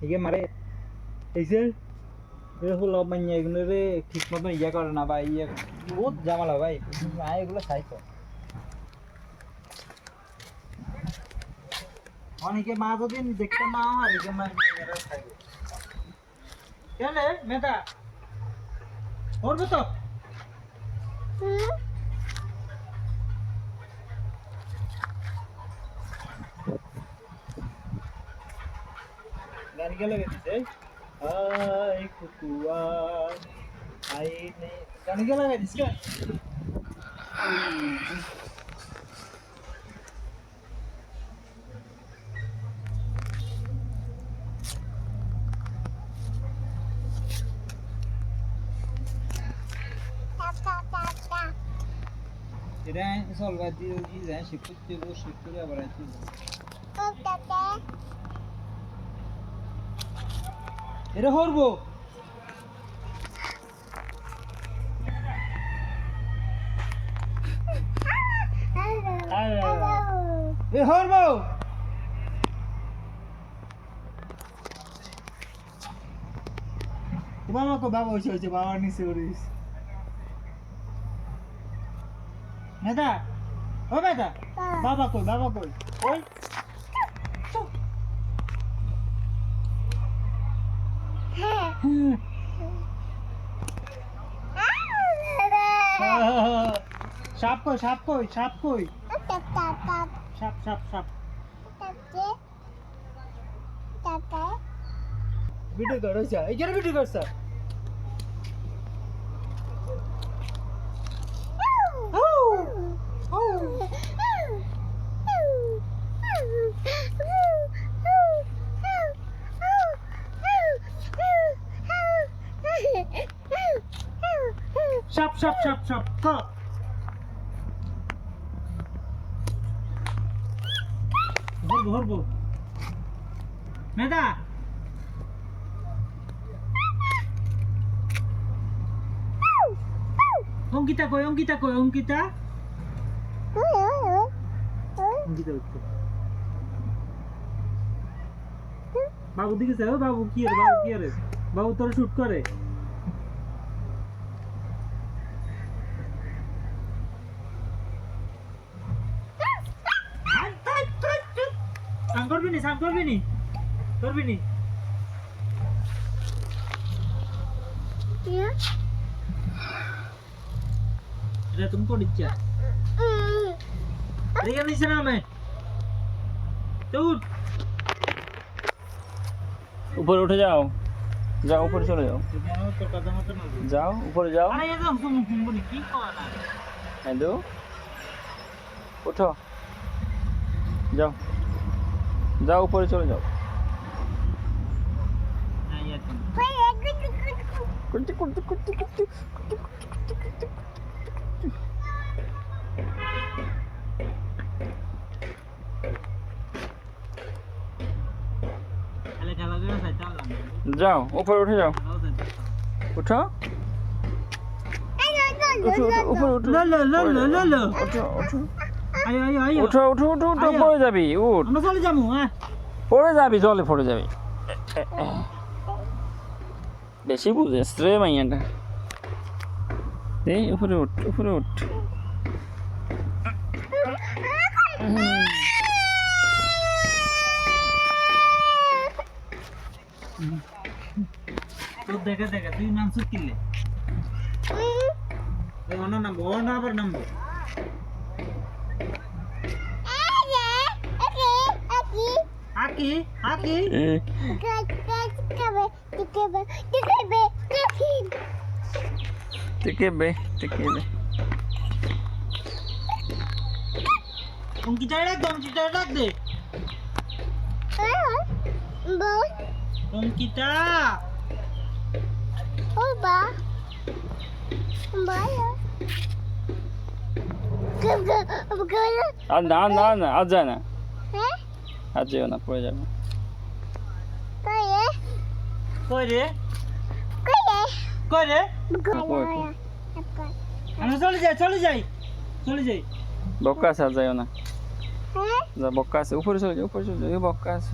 একে মারে এই যে এগুলো লব মাইয়া এগুলো রে ঠিক মতন ইয়া করে না ভাই ইয়ে বহুত ঝামেলা ভাই আয় এগুলো খাইতো অনেকে মা যদি দেখতে না হয় একে মাইয়া খাইবে কেন মেটা করবো তো গাড়ি গেলে গেছে আই কুকুয়া আই নে গাড়ি গেলে গেছে এটা সলবা দিয়ে কি যায় শিখতে আবার আইছি এটা হরবো এ হরবো বাবা কো বাবা হইছে বাবা নিচে উড়িস মেদা ও মেদা বাবা কই ওই সাপ কই সাপ ভিডিও করছ এই যে ভিডিও করছ সাপ ক হরবো মেদা অঙ্কিতা উঠছে বাবু দিকে যাও বাবু কি রে বাবু তোর শুট করে সাম করবি নি এটা তুমি কোন ইচ্ছা রেগে নিছে না मैं तो ऊपर उठ जाओ ऊपर चले जाओ जाओ ऊपर जाओ अरे ये तो हमको की कौन है दो उठो जाओ ऊपर चले जाओ जाओ ऊपर उठ जाओ उठो ऊपर उठो लो उठो पड़े जाबी उठ আমরা চলে যাবো হ্যাঁ পড়ে যাবি জলে পড়ে যাবি বেশি বুঝেস রে মাইয়াটা এই উপরে উঠ তো দেখা তুই নাম সুট কিনলে অন্য নাম আবার নামবো আকি টিকেবে অঙ্কিতা ডাক দে অঙ্কিতা না আজ যায় না আজ যেও না পড়ে যাবে কই রে আমরা চলে যাই বক্কা আছে যাইও না যা বক্কা আছে উপরে চলে যাও বক্কা আছে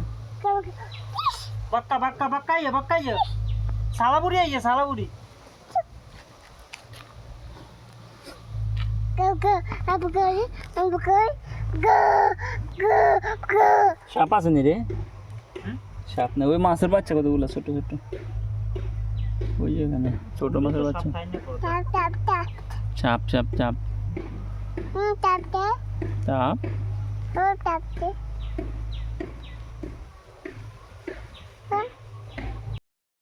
বাক্কা বাক্কা বাক্কাইয়া সালাবুড়ি আইয়া সালাবুড়ি সাপ আছে নি রে? সাপ না, ওই মাছের বাচ্চা কতগুলো ছোট ছোট, ওই এখানে ছোট মাছের বাচ্চা। চাপ চাপ চাপ চাপ।